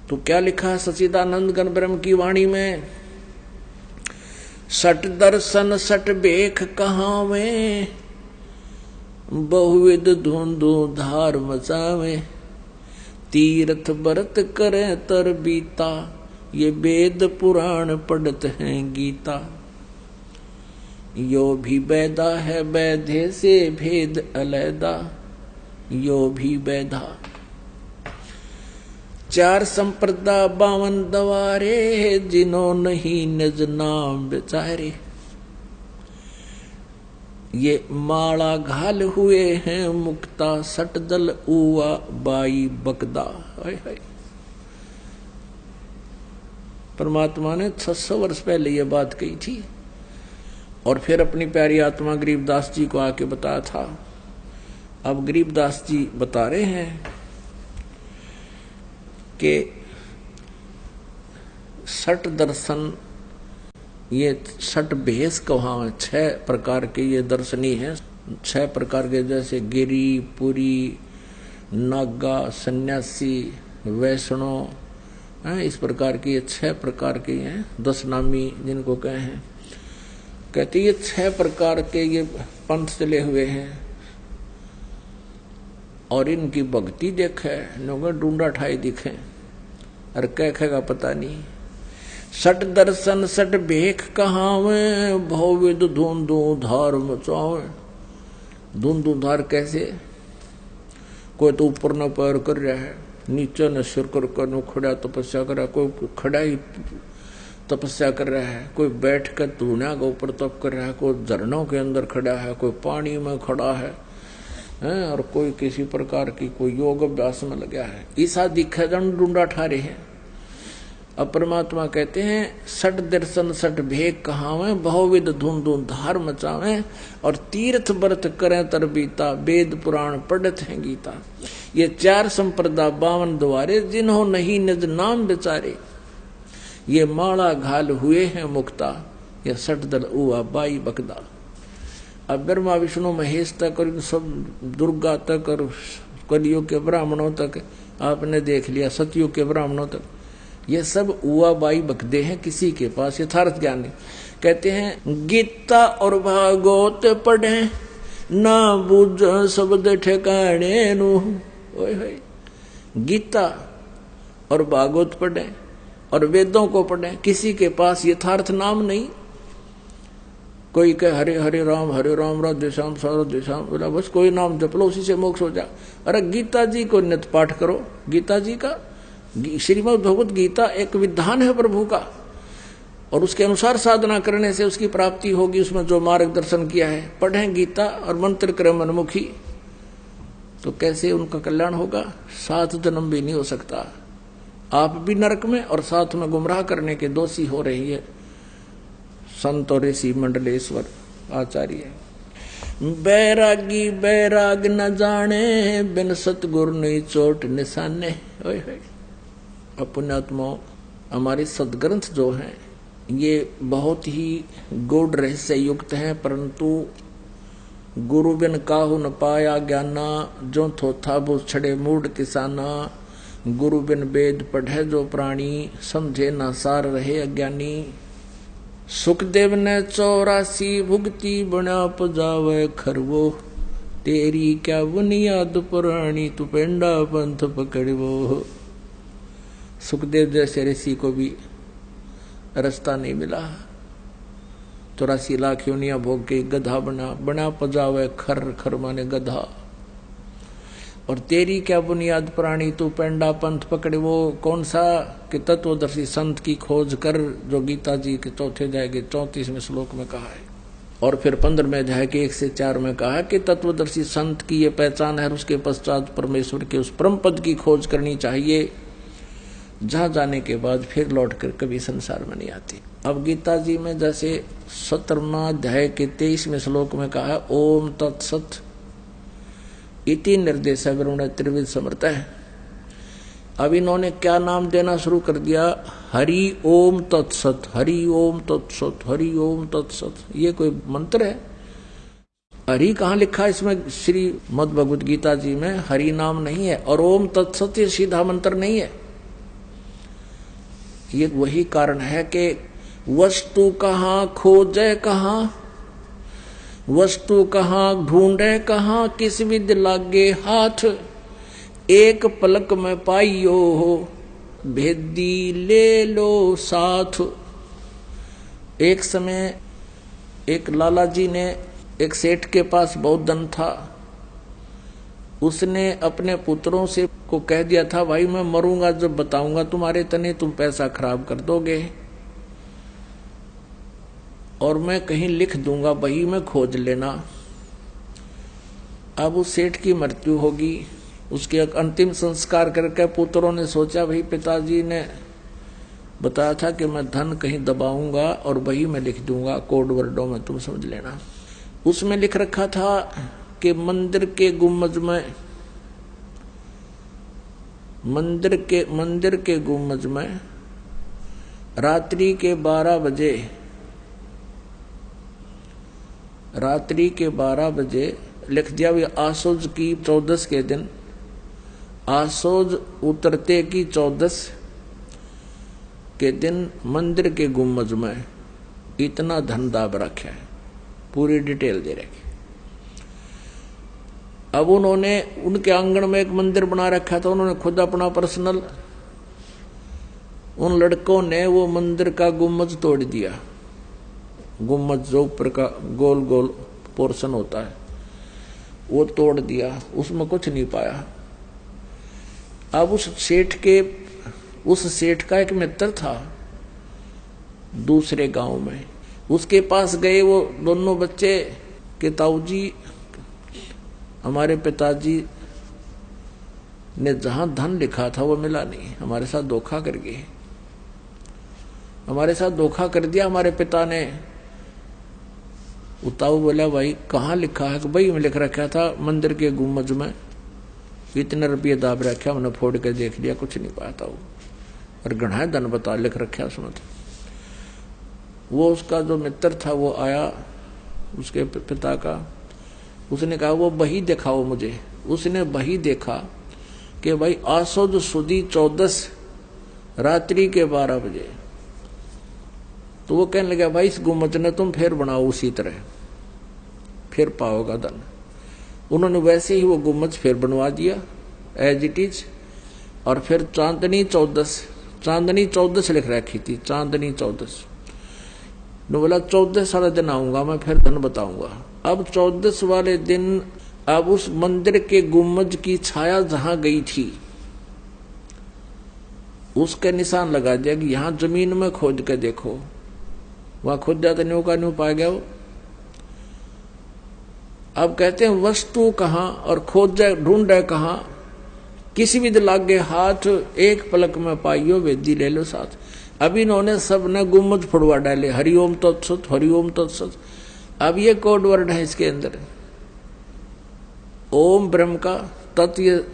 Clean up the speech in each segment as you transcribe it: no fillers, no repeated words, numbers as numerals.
तो क्या लिखा है सच्चिदानंद घन ब्रह्म की वाणी में, सट दर्शन सट बेख कहावे, बहुविध धुंधु धार मचावे, तीर्थ व्रत करे तर बीता, ये वेद पुराण पढ़त हैं गीता। यो भी वैदा है वैधे से भेद अलैदा, यो भी वैधा। 4 संप्रदा 52 दवारे, जिन्हों नहीं निज नाम बेचारे। ये माला घाल हुए हैं मुक्ता, सट दल उवा बाई बकदा। परमात्मा ने 600 वर्ष पहले ये बात कही थी और फिर अपनी प्यारी आत्मा गरीबदास जी को आके बताया था। अब गरीबदास जी बता रहे हैं कि सट दर्शन, ये सट भेष कहा, 6 प्रकार के ये दर्शनी हैं। 6 प्रकार के, जैसे गिरी, पुरी, नागा, सन्यासी, वैष्णव, इस प्रकार के ये 6 प्रकार के हैं। 10 नामी जिनको कहे हैं, कहते ये 6 प्रकार के ये पंथ चले हुए हैं और इनकी भक्ति देखे लोग ढूंढा ठाई दिखे और कह खेगा पता नहीं। सट दर्शन सट भेख कहावे, बहुविध धुंधु धार मचावे। धुंधु धार कैसे, कोई तो ऊपर न पैर कर रहा है, नीचे न सिर कर कर खड़ा तपस्या कर रहा है, कोई खड़ा ही तपस्या कर रहा है, कोई बैठ कर धुना के ऊपर तप कर रहा है, कोई झरनों के अंदर खड़ा है, कोई पानी में खड़ा है, और कोई किसी प्रकार की कोई योग अभ्यास में लगा है। ईसा दिखा जन ढूंढा ठारे हैं। अब परमात्मा कहते हैं सट दर्शन सट भेद कहावे, बहुविध धुंधु धार मचावे, और तीर्थ व्रत करें तर बीता, वेद पुराण पढ़त हैं गीता। ये 4 संप्रदा 52 द्वारे, जिन्हों नहीं निज नाम बेचारे। ये माला घाल हुए हैं मुक्ता, ये सट दल उआ बाई बकदा। अब ब्रह्मा विष्णु महेश तक और सब दुर्गा तक और कलियुग के ब्राह्मणों तक आपने देख लिया, सतयुग के ब्राह्मणों तक, ये सब उआ बाई बकदे हैं, किसी के पास यथार्थ ज्ञान नहीं। कहते हैं गीता और भागवत पढ़े, ना बुझ शब्द ठिकाने नु। गीता और भागवत पढ़े और वेदों को पढ़े, किसी के पास यथार्थ नाम नहीं। कोई कहे हरे हरे राम राधे श्याम राधे श्याम, बोला बस कोई नाम जप लो उसी से मोक्ष हो जा। अरे गीता जी को नित्य पाठ करो, गीता जी का श्रीमद् भगवत गीता एक विधान है प्रभु का, और उसके अनुसार साधना करने से उसकी प्राप्ति होगी। उसमें जो मार्गदर्शन किया है, पढ़ें गीता और मंत्र करें मनमुखी, तो कैसे उनका कल्याण होगा। 7 जन्म भी नहीं हो सकता। आप भी नरक में और साथ में गुमराह करने के दोषी हो रही है संत और ऋषि मंडलेश्वर आचार्य। बैरागी बैराग न जाने, बिन सतगुरु नहीं चोट निशाने। पुण्यात्मा, हमारे सदग्रंथ जो हैं ये बहुत ही गूढ़ रहस्य युक्त हैं, परंतु गुरु बिन काहू न पाया ज्ञाना, जो थोथा वो छड़े मूड किसाना। गुरु बिन वेद पढ़े जो प्राणी, समझे ना सार रहे अज्ञानी। सुखदेव ने 84 भुगती, बना पजावे खरवो, तेरी क्या बुनियाद पुरानी, तू पेंडा पंथ पकड़वो। सुखदेव जैसे ऋषि को भी रास्ता नहीं मिला, 84 लाख योनियां भोग के गधा बना पजावे खर, खर माने गधा। और तेरी क्या बुनियाद पुरानी, तू पेंडा पंथ पकड़े। वो कौन सा कि तत्वदर्शी संत की खोज कर, जो गीता जी के 4थे अध्याय के 34वें श्लोक में कहा है। और फिर 15वें अध्याय के 1 से 4 में कहा कि तत्वदर्शी संत की ये पहचान है, उसके पश्चात परमेश्वर के उस परम पद की खोज करनी चाहिए, जहां जाने के बाद फिर लौटकर कभी संसार में नहीं आती। अब गीता जी में जैसे 17वां अध्याय के 23वें श्लोक में कहा है, ओम तत्सत इति निर्देश वरुण त्रिविध समर्थ है। अब इन्होंने क्या नाम देना शुरू कर दिया, हरि ओम तत्सत, हरि ओम तत्सत, हरि ओम तत्सत। ये कोई मंत्र है? हरि कहाँ लिखा है इसमें? श्रीमद् भगवद गीता जी में हरि नाम नहीं है, और ओम तत्सत ये सीधा मंत्र नहीं है। ये वही कारण है कि वस्तु कहाँ खोजे कहाँ, वस्तु कहाँ ढूंढे कहाँ, किस विद लागे हाथ, एक पलक में पाइयो हो भेदी ले लो साथ। एक समय एक लाला जी ने, एक सेठ के पास बहुत धन था, उसने अपने पुत्रों से को कह दिया था, भाई मैं मरूंगा जब बताऊंगा तुम्हारे तने, तुम पैसा खराब कर दोगे और मैं कहीं लिख दूंगा, बही में खोज लेना। अब उस सेठ की मृत्यु होगी, उसके अंतिम संस्कार करके पुत्रों ने सोचा, भाई पिताजी ने बताया था कि मैं धन कहीं दबाऊंगा और बही में लिख दूंगा, कोड वर्डों में, तुम समझ लेना। उसमें लिख रखा था कि मंदिर के गुम्बज में, मंदिर के गुम्बज में रात्रि के 12 बजे लिख दिया। वे आसोज की 14 के दिन, आसोज उतरते की 14 के दिन मंदिर के गुम्बज में इतना धन दाब रखा है, पूरी डिटेल दे रखी। अब उन्होंने उनके आंगन में एक मंदिर बना रखा था, उन्होंने खुद अपना पर्सनल, उन लड़कों ने वो मंदिर का गुम्बज तोड़ दिया। गुम्बज जो ऊपर का गोल गोल पोर्शन होता है वो तोड़ दिया, उसमें कुछ नहीं पाया। अब उस सेठ का एक मित्र था दूसरे गांव में, उसके पास गए वो दोनों बच्चे कि ताऊ जी, हमारे पिताजी ने जहां धन लिखा था वो मिला नहीं, हमारे साथ धोखा कर गए, हमारे साथ धोखा कर दिया हमारे पिता ने। ताऊ बोला, भाई कहाँ लिखा है? कि भाई में लिख रखा था मंदिर के गुम्बज में, इतने रुपये दाब रखा, हमने फोड़ के देख लिया, कुछ नहीं पाया ताऊ, और गढ़ा धन बता लिख रखा उसमें। वो उसका जो मित्र था वो आया, उसके पिता का, उसने कहा वो बही दिखाओ मुझे। उसने बही देखा कि भाई आसोद सुदी 14 रात्रि के 12 बजे। तो वो कहने लगा, भाई इस गुम्बज ने तुम फिर बनाओ उसी तरह, फिर पाओगा धन। उन्होंने वैसे ही वो गुम्बज फिर बनवा दिया एज इट इज, और फिर चांदनी 14 लिख रखी थी, चांदनी 14। ने बोला 14 वाले दिन आऊंगा मैं, फिर धन बताऊंगा। अब 14 वाले दिन, अब उस मंदिर के गुम्बज की छाया जहां गई थी उसके निशान लगा दिया कि यहां जमीन में खोद के देखो। वहां खोद जाते न्यू का न्यू पा गया वो। अब कहते हैं वस्तु कहां और खोजे ढूंढे कहां, किसी भी लागे हाथ, एक पलक में पाइयो वेदी ले लो साथ। अब इन्होंने सब ने गुम्बज फुड़वा डाले, हरिओम तत्सत, हरिओम तत्सत। अब ये कोड वर्ड है इसके अंदर, ओम ब्रह्म का, तत् ये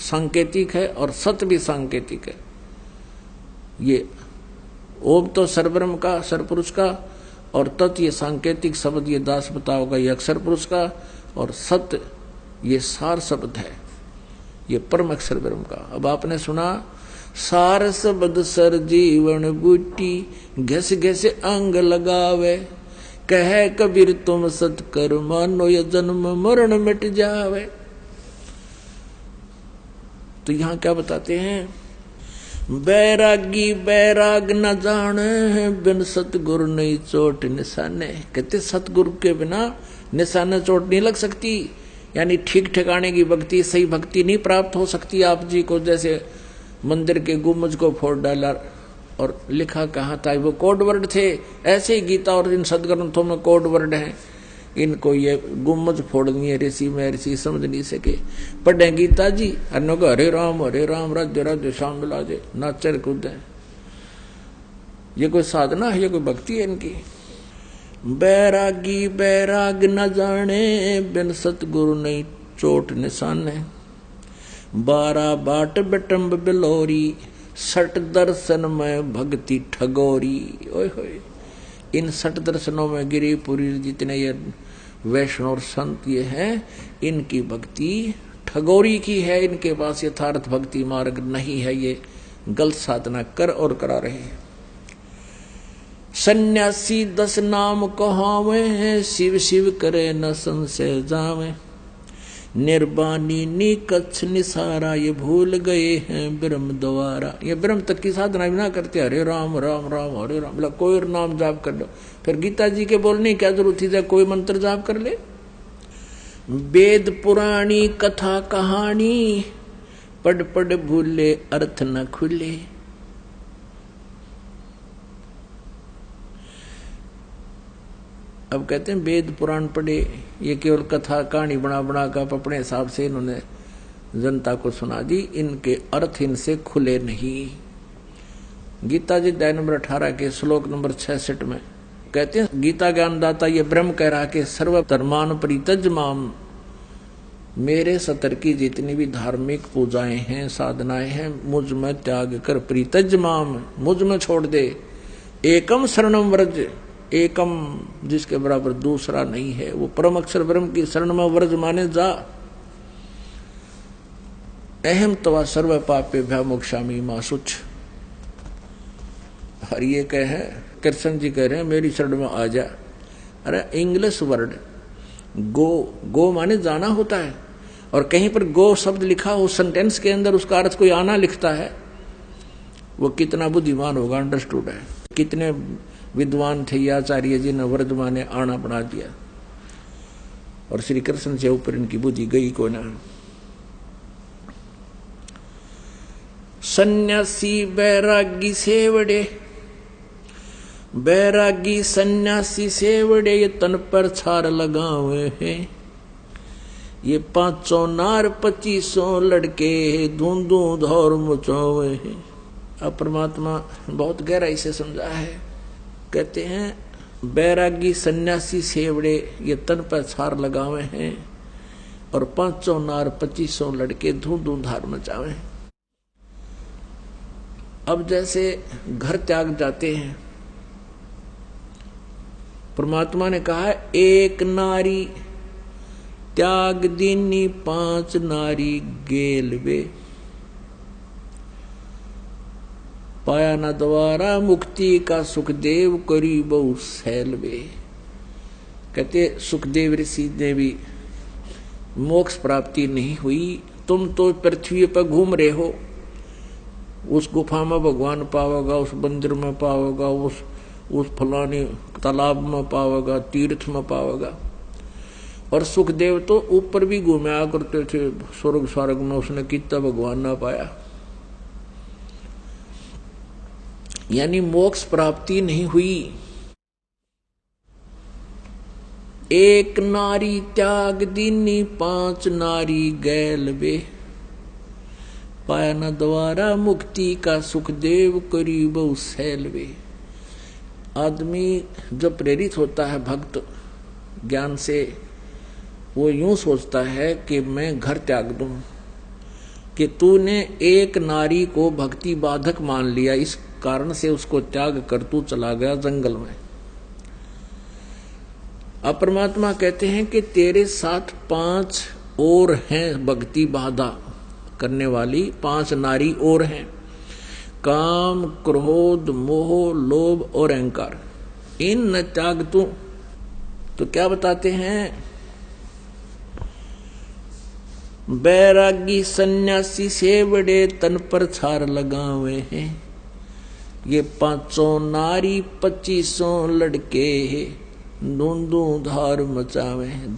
सांकेतिक है और सत भी सांकेतिक है। ये ओम तो सरब्रह्म का, सरपुरुष का, और तत् ये सांकेतिक शब्द, ये दास बताओगा, ये अक्षर पुरुष का, और सत्य ये सार शब्द है, ये परम अक्षर ब्रह्म का। अब आपने सुना, सार शब्द सर जीवन बूटी, घस घस अंग लगावे, कहे कबीर तुम सत कर मानो, ये जन्म मरण मिट जावे। तो यहां क्या बताते हैं, बैरागी बैराग न जाने, बिन सतगुरु नहीं चोट निशाने। कहते सतगुरु के बिना निशाने चोट नहीं लग सकती, यानी ठीक ठिकाने की भक्ति, सही भक्ति नहीं प्राप्त हो सकती आप जी को। जैसे मंदिर के गुम्बज को फोड़ डाला और लिखा कहाँ था, वो कोड वर्ड थे। ऐसे ही गीता और इन सदग्रंथों में कोड वर्ड हैं, इनको ये गुम्बज फोड़नी है, ऋषि में ऋषि समझ नहीं सके। पढ़े गीता जी, अन्यों को हरे राम राज्य राज्य श्याम बिलाजे, नाचर कूदे। ये कोई साधना है, ये कोई भक्ति है इनकी। बैरागी बैराग न जाने, बिन सतगुरु नहीं चोट निशाने। 12 बाट बटम्ब बिलोरी, 60 दर्शन में भक्ति ठगोरी। ओए होए, इन 60 दर्शनों में गिरिपुरी जितने ये वैष्णव और संत ये हैं, इनकी भक्ति ठगोरी की है, इनके पास यथार्थ भक्ति मार्ग नहीं है, ये गलत साधना कर और करा रहे हैं। सन्यासी 10 नाम कहावे हैं, शिव शिव करे न संशय जावे। निर्वाणी निकच्छ निसारा, ये भूल गए हैं ब्रह्म द्वारा। ये ब्रह्म तक की साधना भी ना करते, हरे राम राम राम हरे राम, बोला कोई नाम जाप कर लो। फिर गीता जी के बोलने की क्या जरूरत थी, कोई मंत्र जाप कर ले। वेद पुराणी कथा कहानी, पढ़ पढ़ भूले अर्थ न खुले। अब कहते हैं वेद पुराण पढ़े, ये केवल कथा कहानी बना बना कर अपने हिसाब से इन्होंने जनता को सुना दी, इनके अर्थ इनसे खुले नहीं। गीता जी अध्याय नंबर 18 के श्लोक नंबर 66 में कहते हैं, गीता ज्ञानदाता ये ब्रह्म कह रहा कि सर्व धर्मान परित्यज माम, मेरे सतर की जितनी भी धार्मिक पूजाएं हैं साधनाएं हैं मुझ में त्याग कर, परित्यज माम मुझ में छोड़ दे। एकम शरणम व्रज, एकम जिसके बराबर दूसरा नहीं है, वो परम अक्षर ब्रह्म की शरण में व्रज माने जा। अहम तवा सर्व पापे भ्या मोक्षामि मां शुच। और ये कहे कृष्ण जी कह रहे हैं मेरी शरण में आ जा। अरे इंग्लिश वर्ड गो, गो माने जाना होता है, और कहीं पर गो शब्द लिखा हो सेंटेंस के अंदर उसका अर्थ कोई आना लिखता है, वो कितना बुद्धिमान होगा, अंडरस्टूड है। कितने विद्वान थे आचार्य जी ने व्रज माने आना बना दिया, और श्री कृष्ण से ऊपर इनकी बुद्धि गई को ना। सन्यासी बैरागी सेवड़े, बैरागी सन्यासी सेवड़े, ये तन पर छार लगावे हैं। ये 500 नार 2500 लड़के धूंधू धौर मचावे हैं। अब परमात्मा बहुत गहराई से समझा है। कहते हैं बैरागी सन्यासी सेवड़े ये तन पर छार लगावे हैं, और 500 नार 2500 लड़के धूम धार मचावे हैं। अब जैसे घर त्याग जाते हैं, परमात्मा ने कहा है एक नारी त्याग दीनी 5 नारी गेलवे। पाया न द्वारा मुक्ति का सुखदेव करी बहु सैलवे। कहते सुखदेव ऋषि ने भी मोक्ष प्राप्ति नहीं हुई, तुम तो पृथ्वी पर घूम रहे हो, उस गुफा में भगवान पाओगा, उस मंदिर में पाओगा, उस फलाने तालाब में पाओगा, तीर्थ में पाओगा। और सुखदेव तो ऊपर भी घूमया करते थे, स्वर्ग स्वर्ग में उसने कितना भगवान ना पाया। यानी मोक्ष प्राप्ति नहीं हुई। एक नारी त्याग दीनी 5 नारी गैलवे। पाया न द्वारा मुक्ति का सुखदेव करी बहु सैलवे। आदमी जब प्रेरित होता है भक्त ज्ञान से, वो यूं सोचता है कि मैं घर त्याग दूं, कि तूने एक नारी को भक्ति बाधक मान लिया, इस कारण से उसको त्याग कर तू चला गया जंगल में। अब परमात्मा कहते हैं कि तेरे साथ 5 और हैं भक्ति बाधा करने वाली, 5 नारी और हैं। काम क्रोध मोह लोभ और अहंकार, इन न त्याग तू। तो क्या बताते हैं, बैरागी सन्यासी सेवड़े तन पर छार लगावे हैं। ये 500 नारी 2500 लड़के धूंधू धार मचावे हैं।